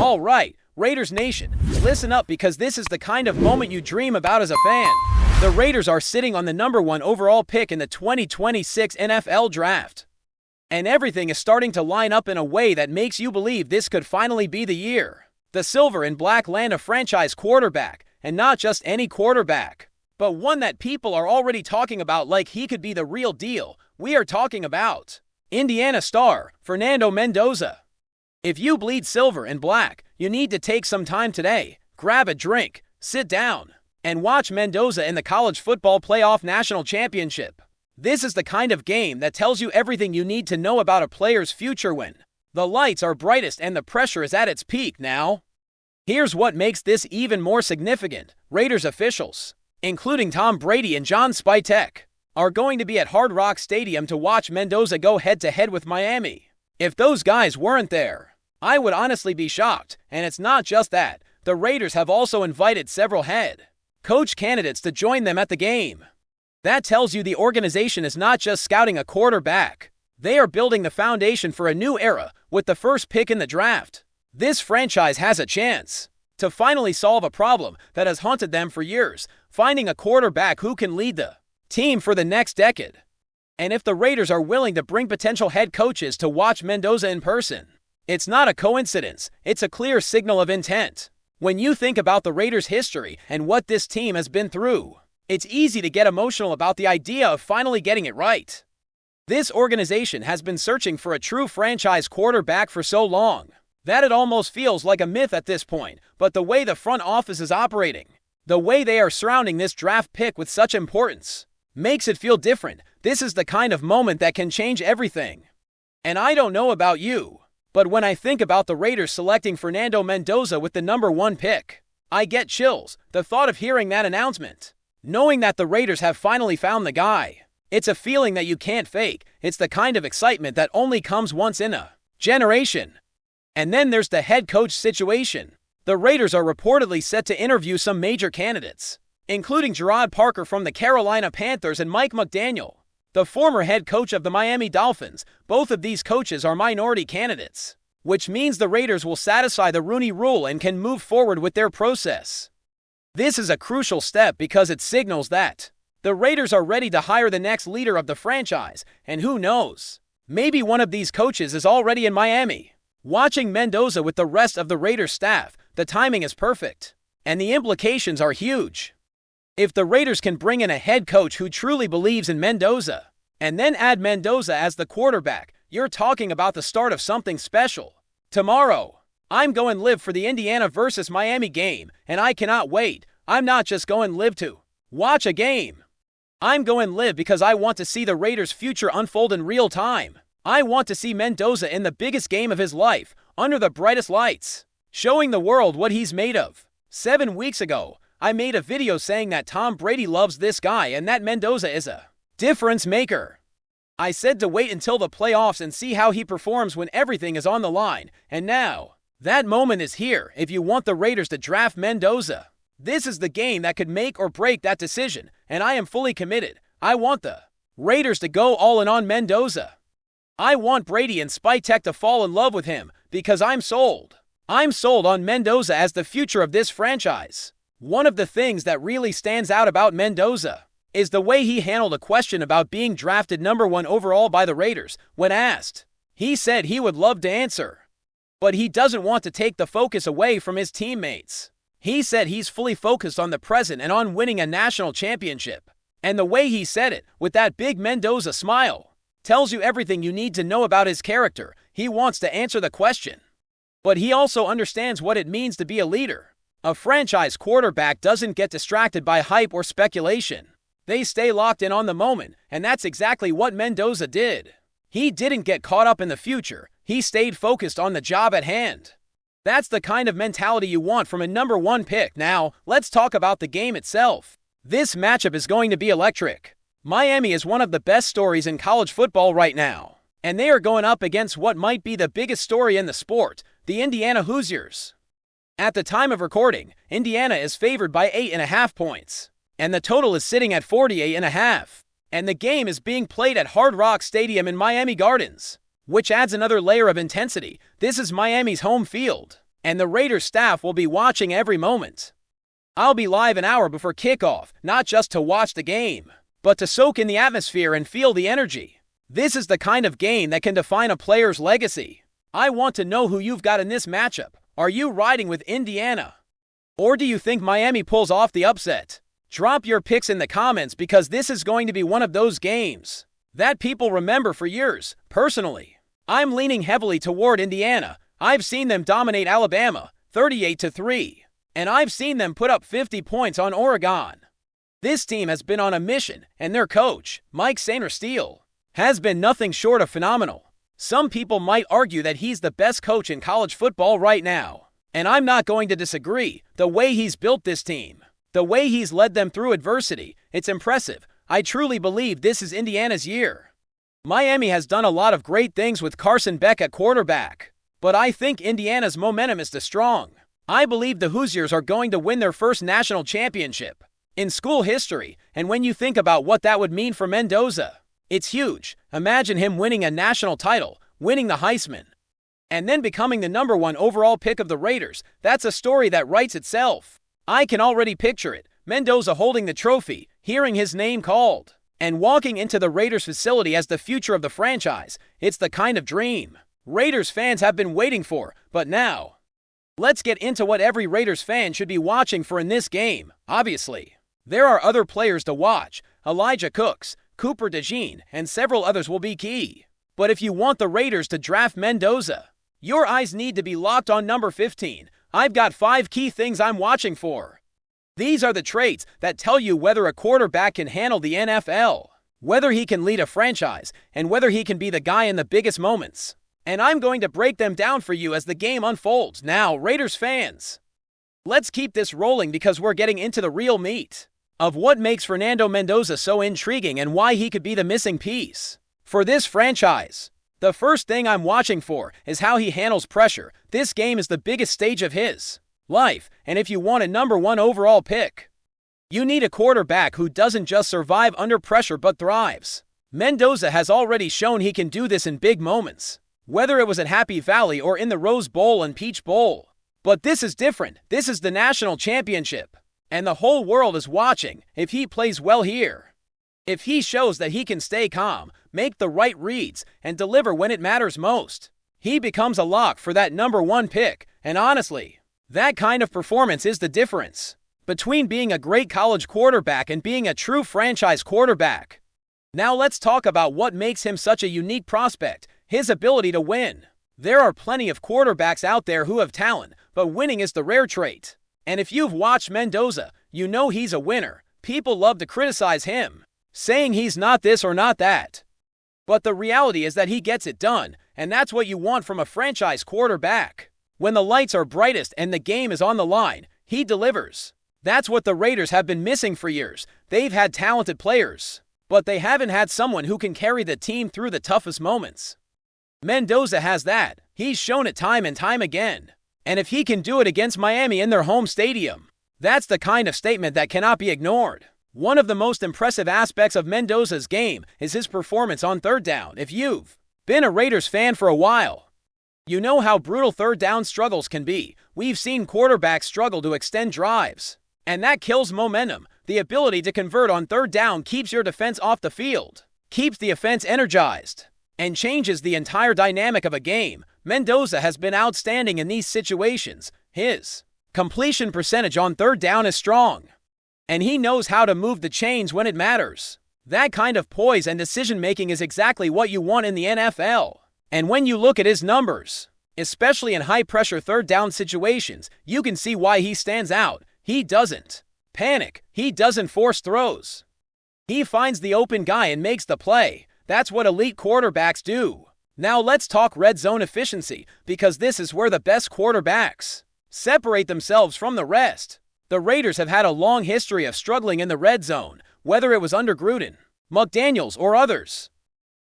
All right, Raiders Nation, listen up because this is the kind of moment you dream about as a fan. The Raiders are sitting on the #1 overall pick in the 2026 NFL Draft. And everything is starting to line up in a way that makes you believe this could finally be the year. The silver and black land a franchise quarterback, and not just any quarterback, but one that people are already talking about like he could be the real deal. We are talking about Indiana star Fernando Mendoza. If you bleed silver and black, you need to take some time today, grab a drink, sit down, and watch Mendoza in the College Football Playoff National Championship. This is the kind of game that tells you everything you need to know about a player's future when the lights are brightest and the pressure is at its peak now. Here's what makes this even more significant. Raiders officials, including Tom Brady and John Spytek, are going to be at Hard Rock Stadium to watch Mendoza go head-to-head with Miami. If those guys weren't there, I would honestly be shocked, and it's not just that. The Raiders have also invited several head coach candidates to join them at the game. That tells you the organization is not just scouting a quarterback. They are building the foundation for a new era with the first pick in the draft. This franchise has a chance to finally solve a problem that has haunted them for years, finding a quarterback who can lead the team for the next decade. And if the Raiders are willing to bring potential head coaches to watch Mendoza in person, it's not a coincidence, it's a clear signal of intent. When you think about the Raiders' history and what this team has been through, it's easy to get emotional about the idea of finally getting it right. This organization has been searching for a true franchise quarterback for so long that it almost feels like a myth at this point, but the way the front office is operating, the way they are surrounding this draft pick with such importance, makes it feel different. This is the kind of moment that can change everything. And I don't know about you, but when I think about the Raiders selecting Fernando Mendoza with the #1 pick, I get chills. The thought of hearing that announcement, knowing that the Raiders have finally found the guy, it's a feeling that you can't fake. It's the kind of excitement that only comes once in a generation. And then there's the head coach situation. The Raiders are reportedly set to interview some major candidates, including Gerard Parker from the Carolina Panthers and Mike McDaniel, the former head coach of the Miami Dolphins. Both of these coaches are minority candidates, which means the Raiders will satisfy the Rooney Rule and can move forward with their process. This is a crucial step because it signals that the Raiders are ready to hire the next leader of the franchise, and who knows, maybe one of these coaches is already in Miami, watching Mendoza with the rest of the Raiders staff. The timing is perfect, and the implications are huge. If the Raiders can bring in a head coach who truly believes in Mendoza, and then add Mendoza as the quarterback, you're talking about the start of something special. Tomorrow, I'm going live for the Indiana versus Miami game, and I cannot wait. I'm not just going live to watch a game. I'm going live because I want to see the Raiders' future unfold in real time. I want to see Mendoza in the biggest game of his life, under the brightest lights, showing the world what he's made of. 7 weeks ago, I made a video saying that Tom Brady loves this guy and that Mendoza is a difference maker. I said to wait until the playoffs and see how he performs when everything is on the line, and now, that moment is here. If you want the Raiders to draft Mendoza, this is the game that could make or break that decision, and I am fully committed. I want the Raiders to go all in on Mendoza. I want Brady and Spytek to fall in love with him because I'm sold. I'm sold on Mendoza as the future of this franchise. One of the things that really stands out about Mendoza is the way he handled a question about being drafted #1 overall by the Raiders. When asked, he said he would love to answer, but he doesn't want to take the focus away from his teammates. He said he's fully focused on the present and on winning a national championship. And the way he said it, with that big Mendoza smile, tells you everything you need to know about his character. He wants to answer the question, but he also understands what it means to be a leader. A franchise quarterback doesn't get distracted by hype or speculation. They stay locked in on the moment, and that's exactly what Mendoza did. He didn't get caught up in the future. He stayed focused on the job at hand. That's the kind of mentality you want from a #1 pick. Now, let's talk about the game itself. This matchup is going to be electric. Miami is one of the best stories in college football right now, and they are going up against what might be the biggest story in the sport, the Indiana Hoosiers. At the time of recording, Indiana is favored by 8.5 points, and the total is sitting at 48.5. And the game is being played at Hard Rock Stadium in Miami Gardens, which adds another layer of intensity. This is Miami's home field. and the Raiders staff will be watching every moment. I'll be live an hour before kickoff, not just to watch the game, but to soak in the atmosphere and feel the energy. This is the kind of game that can define a player's legacy. I want to know who you've got in this matchup. Are you riding with Indiana? Or do you think Miami pulls off the upset? Drop your picks in the comments because this is going to be one of those games that people remember for years. Personally, I'm leaning heavily toward Indiana. I've seen them dominate Alabama 38-3, and I've seen them put up 50 points on Oregon. This team has been on a mission, and their coach, Mike Sainristil, has been nothing short of phenomenal. Some people might argue that he's the best coach in college football right now, and I'm not going to disagree. The way he's built this team, the way he's led them through adversity, it's impressive. I truly believe this is Indiana's year. Miami has done a lot of great things with Carson Beck at quarterback, but I think Indiana's momentum is too strong. I believe the Hoosiers are going to win their first national championship in school history, and when you think about what that would mean for Mendoza, it's huge. Imagine him winning a national title, winning the Heisman, and then becoming the #1 overall pick of the Raiders. That's a story that writes itself. I can already picture it. Mendoza holding the trophy, hearing his name called, and walking into the Raiders facility as the future of the franchise. It's the kind of dream Raiders fans have been waiting for, but now, let's get into what every Raiders fan should be watching for in this game. Obviously, there are other players to watch. Elijah Cooks, Cooper DeJean, and several others will be key. But if you want the Raiders to draft Mendoza, your eyes need to be locked on number 15. I've got 5 key things I'm watching for. These are the traits that tell you whether a quarterback can handle the NFL, whether he can lead a franchise, and whether he can be the guy in the biggest moments. And I'm going to break them down for you as the game unfolds. Now, Raiders fans, let's keep this rolling because we're getting into the real meat of what makes Fernando Mendoza so intriguing and why he could be the missing piece for this franchise. The first thing I'm watching for is how he handles pressure. This game is the biggest stage of his life, and if you want a #1 overall pick, you need a quarterback who doesn't just survive under pressure but thrives. Mendoza has already shown he can do this in big moments, whether it was at Happy Valley or in the Rose Bowl and Peach Bowl. But this is different. This is the national championship, and the whole world is watching. If he plays well here, if he shows that he can stay calm, make the right reads, and deliver when it matters most, he becomes a lock for that #1 pick. And honestly, that kind of performance is the difference between being a great college quarterback and being a true franchise quarterback. Now let's talk about what makes him such a unique prospect, his ability to win. There are plenty of quarterbacks out there who have talent, but winning is the rare trait. And if you've watched Mendoza, you know he's a winner. People love to criticize him, saying he's not this or not that. But the reality is that he gets it done, and that's what you want from a franchise quarterback. When the lights are brightest and the game is on the line, he delivers. That's what the Raiders have been missing for years. They've had talented players, but they haven't had someone who can carry the team through the toughest moments. Mendoza has that. He's shown it time and time again. And if he can do it against Miami in their home stadium, that's the kind of statement that cannot be ignored. One of the most impressive aspects of Mendoza's game is his performance on third down. If you've been a Raiders fan for a while, you know how brutal third down struggles can be. We've seen quarterbacks struggle to extend drives, and that kills momentum. The ability to convert on third down keeps your defense off the field, keeps the offense energized, and changes the entire dynamic of a game. Mendoza has been outstanding in these situations. His completion percentage on third down is strong, and he knows how to move the chains when it matters. That kind of poise and decision-making is exactly what you want in the NFL. And when you look at his numbers, especially in high-pressure third-down situations, you can see why he stands out. He doesn't panic. He doesn't force throws. He finds the open guy and makes the play. That's what elite quarterbacks do. Now let's talk red zone efficiency, because this is where the best quarterbacks separate themselves from the rest. The Raiders have had a long history of struggling in the red zone, whether it was under Gruden, McDaniels, or others.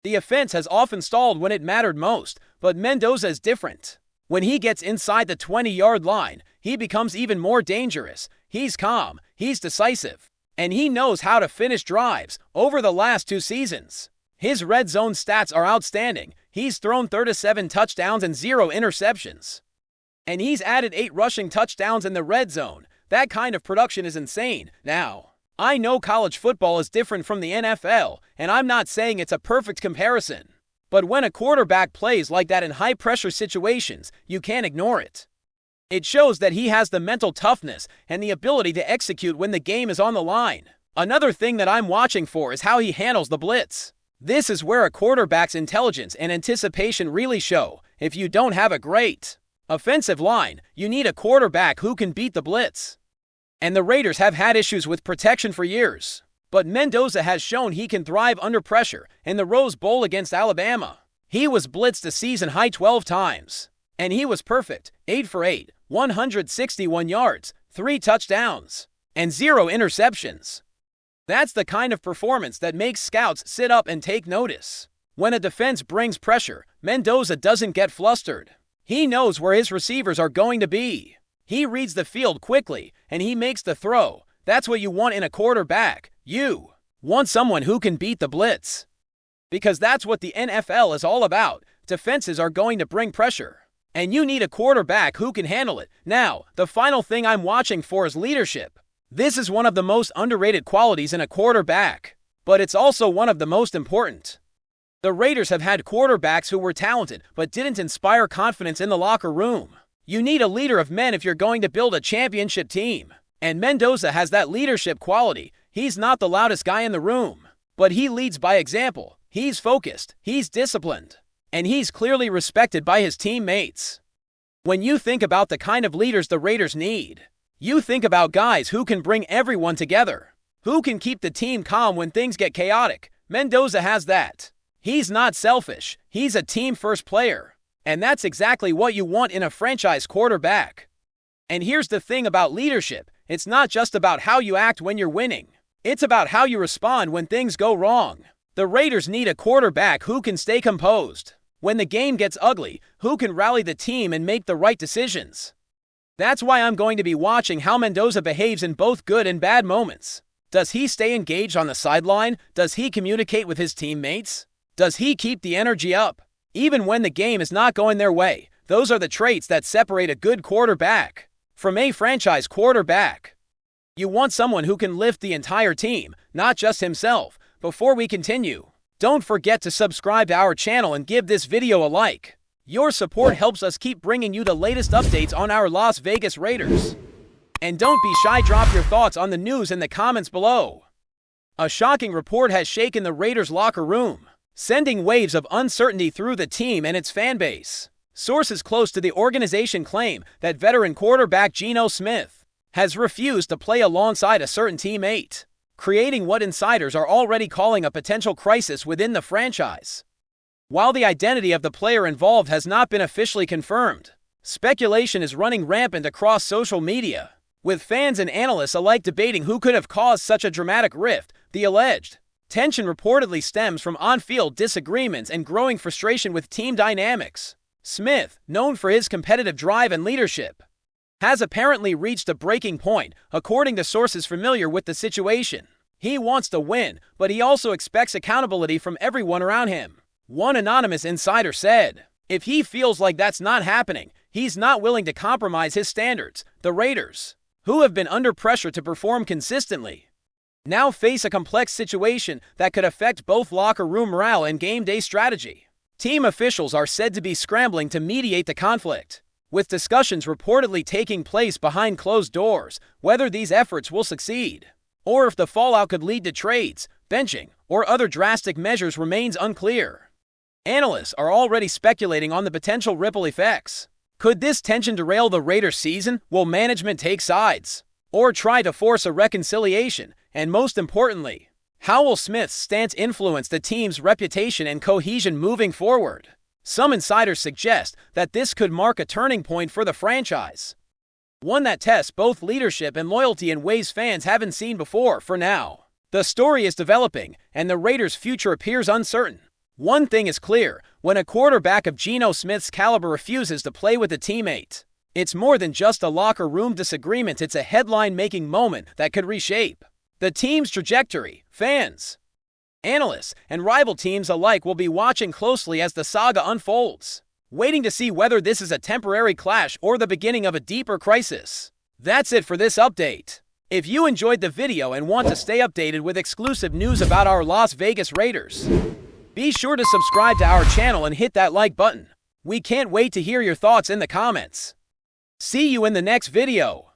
The offense has often stalled when it mattered most, but Mendoza is different. When he gets inside the 20-yard line, he becomes even more dangerous. He's calm, he's decisive, and he knows how to finish drives. Over the last 2 seasons, his red zone stats are outstanding. He's thrown 37 touchdowns and 0 interceptions. And he's added 8 rushing touchdowns in the red zone. That kind of production is insane. Now, I know college football is different from the NFL, and I'm not saying it's a perfect comparison. But when a quarterback plays like that in high-pressure situations, you can't ignore it. It shows that he has the mental toughness and the ability to execute when the game is on the line. Another thing that I'm watching for is how he handles the blitz. This is where a quarterback's intelligence and anticipation really show. If you don't have a great offensive line, you need a quarterback who can beat the blitz. And the Raiders have had issues with protection for years. But Mendoza has shown he can thrive under pressure. In the Rose Bowl against Alabama, he was blitzed a season-high 12 times. And he was perfect. 8 for 8, 161 yards, 3 touchdowns, and 0 interceptions. That's the kind of performance that makes scouts sit up and take notice. When a defense brings pressure, Mendoza doesn't get flustered. He knows where his receivers are going to be. He reads the field quickly, and he makes the throw. That's what you want in a quarterback. You want someone who can beat the blitz. Because that's what the NFL is all about. Defenses are going to bring pressure. And you need a quarterback who can handle it. Now, the final thing I'm watching for is leadership. This is one of the most underrated qualities in a quarterback, but it's also one of the most important. The Raiders have had quarterbacks who were talented but didn't inspire confidence in the locker room. You need a leader of men if you're going to build a championship team. And Mendoza has that leadership quality. He's not the loudest guy in the room, but he leads by example. He's focused, he's disciplined, and he's clearly respected by his teammates. When you think about the kind of leaders the Raiders need, you think about guys who can bring everyone together, who can keep the team calm when things get chaotic. Mendoza has that. He's not selfish, he's a team-first player. And that's exactly what you want in a franchise quarterback. And here's the thing about leadership. It's not just about how you act when you're winning. It's about how you respond when things go wrong. The Raiders need a quarterback who can stay composed. When the game gets ugly, who can rally the team and make the right decisions. That's why I'm going to be watching how Mendoza behaves in both good and bad moments. Does he stay engaged on the sideline? Does he communicate with his teammates? Does he keep the energy up? Even when the game is not going their way, those are the traits that separate a good quarterback from a franchise quarterback. You want someone who can lift the entire team, not just himself. Before we continue, don't forget to subscribe to our channel and give this video a like. Your support helps us keep bringing you the latest updates on our Las Vegas Raiders. And don't be shy, drop your thoughts on the news in the comments below. A shocking report has shaken the Raiders locker room, sending waves of uncertainty through the team and its fan base. Sources close to the organization claim that veteran quarterback GENO SMITH has refused to play alongside a certain teammate, creating what insiders are already calling a potential crisis within the franchise. While the identity of the player involved has not been officially confirmed, speculation is running rampant across social media, with fans and analysts alike debating who could have caused such a dramatic rift. The alleged tension reportedly stems from on-field disagreements and growing frustration with team dynamics. Smith, known for his competitive drive and leadership, has apparently reached a breaking point, according to sources familiar with the situation. He wants to win, but he also expects accountability from everyone around him. One anonymous insider said, if he feels like that's not happening, he's not willing to compromise his standards. The Raiders, who have been under pressure to perform consistently, now face a complex situation that could affect both locker room morale and game day strategy. Team officials are said to be scrambling to mediate the conflict, with discussions reportedly taking place behind closed doors. Whether these efforts will succeed, or if the fallout could lead to trades, benching, or other drastic measures remains unclear. Analysts are already speculating on the potential ripple effects. Could this tension derail the Raiders' season? Will management take sides, or try to force a reconciliation? And most importantly, how will Smith's stance influence the team's reputation and cohesion moving forward? Some insiders suggest that this could mark a turning point for the franchise, one that tests both leadership and loyalty in ways fans haven't seen before. For now, the story is developing, and the Raiders' future appears uncertain. One thing is clear: when a quarterback of GENO SMITH's caliber refuses to play with a teammate, it's more than just a locker room disagreement. It's a headline-making moment that could reshape the team's trajectory. Fans, analysts, and rival teams alike will be watching closely as the saga unfolds. waiting to see whether this is a temporary clash or the beginning of a deeper crisis. That's it for this update. If you enjoyed the video and want to stay updated with exclusive news about our Las Vegas Raiders, be sure to subscribe to our channel and hit that like button. We can't wait to hear your thoughts in the comments. See you in the next video.